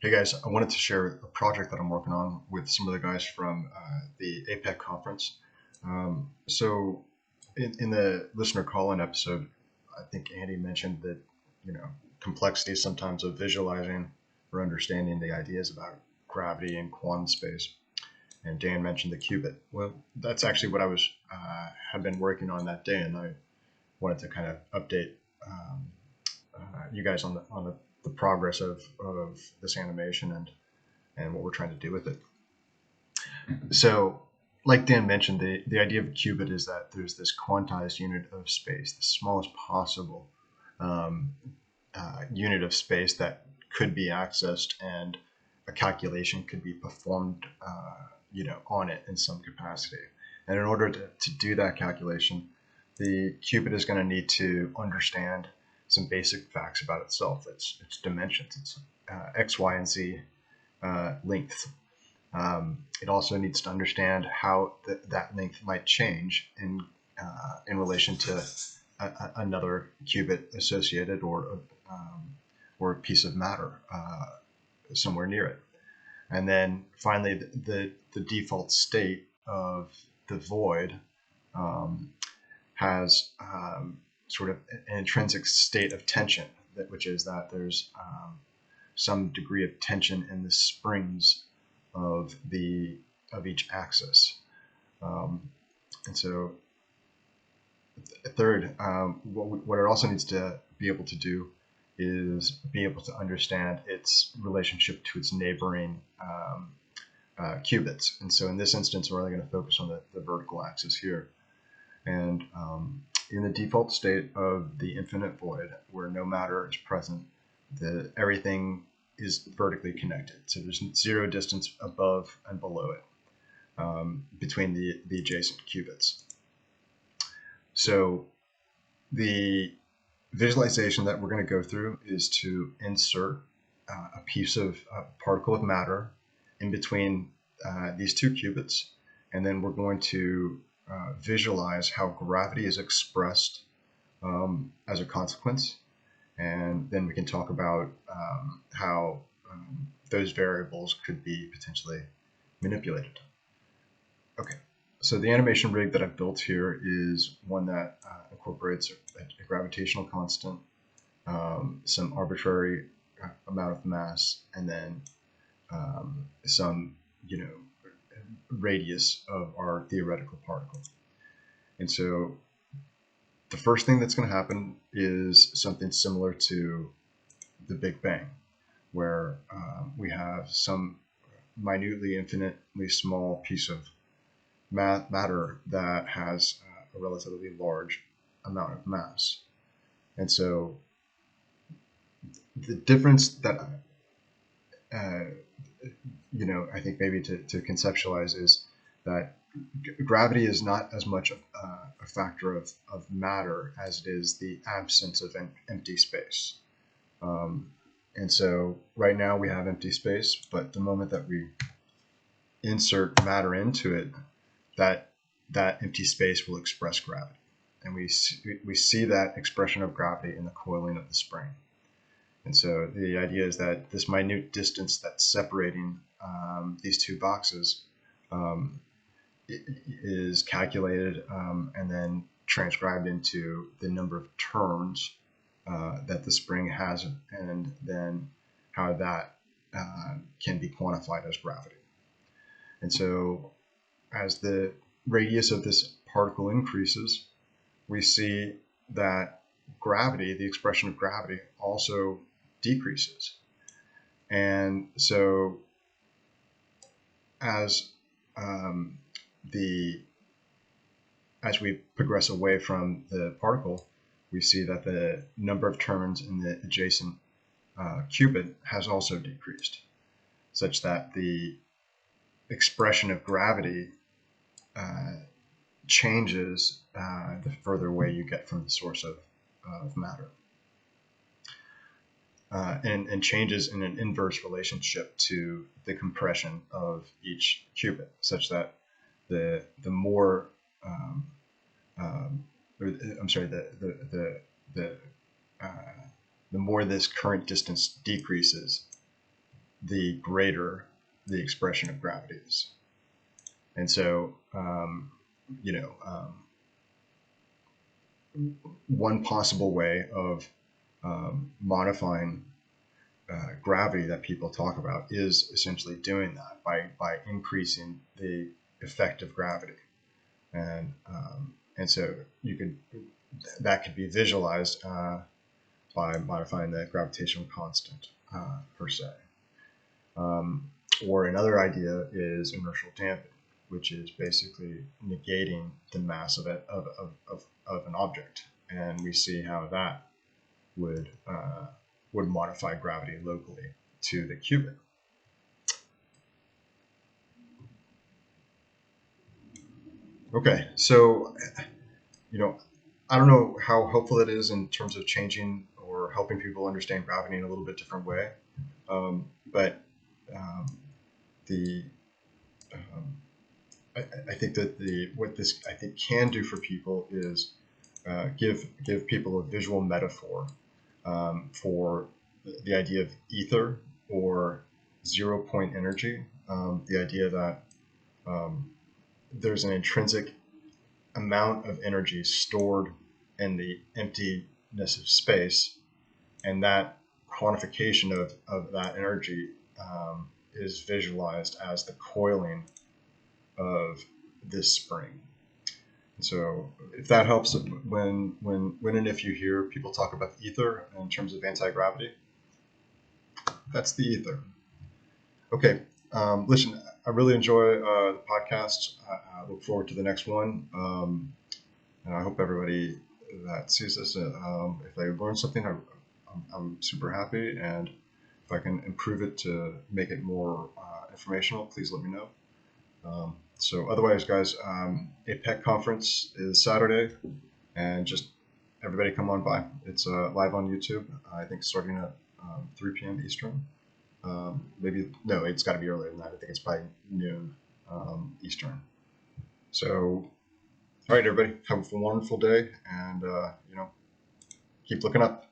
Hey guys, I wanted to share a project that I'm working on with some of the guys from the APEC conference. So in the listener call-in episode, I think Andy mentioned that, you know, complexity sometimes of visualizing or understanding the ideas about gravity and quantum space. And Dan mentioned the qubit. Well, that's actually what I was have been working on that day, and I wanted to kind of update you guys on the progress of this animation and what we're trying to do with it. So, like Dan mentioned, the idea of a qubit is that there's this quantized unit of space, the smallest possible um, unit of space that could be accessed, and a calculation could be performed, on it in some capacity. And in order to do that calculation, the qubit is going to need to understand some basic facts about itself, its dimensions, its x, y, and z length. It also needs to understand how that length might change in relation to another qubit associated, or a piece of matter somewhere near it. And then finally, the default state of the void has sort of an intrinsic state of tension, which is that there's some degree of tension in the springs of each axis. And so third, what it also needs to be able to do is be able to understand its relationship to its neighboring qubits. And so in this instance, we're only going to focus on the vertical axis here. And in the default state of the infinite void, where no matter is present, everything is vertically connected. So there's zero distance above and below it between the adjacent qubits. So the visualization that we're going to go through is to insert a piece of particle of matter in between these two qubits, and then we're going to visualize how gravity is expressed as a consequence, and then we can talk about how those variables could be potentially manipulated. Okay, so the animation rig that I've built here is one that incorporates a gravitational constant, some arbitrary amount of mass, and then some, radius of our theoretical particle. And so the first thing that's going to happen is something similar to the Big Bang, where we have some minutely, infinitely small piece of matter that has a relatively large amount of mass. And so the difference that I think maybe to conceptualize is that gravity is not as much a factor of matter as it is the absence of empty space. And so right now we have empty space, but the moment that we insert matter into it, that empty space will express gravity. And we see that expression of gravity in the coiling of the spring. And so the idea is that this minute distance that's separating these two boxes is calculated and then transcribed into the number of turns that the spring has, and then how that can be quantified as gravity. And so as the radius of this particle increases, we see that gravity, the expression of gravity, also decreases. And so as we progress away from the particle, we see that the number of turns in the adjacent qubit has also decreased, such that the expression of gravity changes the further away you get from the source of matter, and changes in an inverse relationship to the compression of each qubit, such that the more the more this current distance decreases, the greater the expression of gravity is. And so, one possible way of modifying gravity that people talk about is essentially doing that by increasing the effect of gravity, and so that could be visualized by modifying the gravitational constant per se. Or another idea is inertial damping, which is basically negating the mass of an object, and we see how that would modify gravity locally to the qubit. Okay, so I don't know how helpful it is in terms of changing or helping people understand gravity in a little bit different way, but I think that what this I think can do for people is give people a visual metaphor for the idea of ether or 0-point energy. The idea that there's an intrinsic amount of energy stored in the emptiness of space, and that quantification of that energy is visualized as the coiling of this spring. So if that helps, when and if you hear people talk about the ether in terms of anti-gravity, that's the ether. Okay, listen, I really enjoy the podcast. I look forward to the next one, and I hope everybody that sees this, if they learn something, I'm super happy, and if I can improve it to make it more informational, please let me know. So otherwise, guys, APEC conference is Saturday, and just everybody come on by. It's live on YouTube, I think starting at 3 p.m. Eastern. No, it's got to be earlier than that. I think it's by noon Eastern. So, all right, everybody, have a wonderful day, and keep looking up.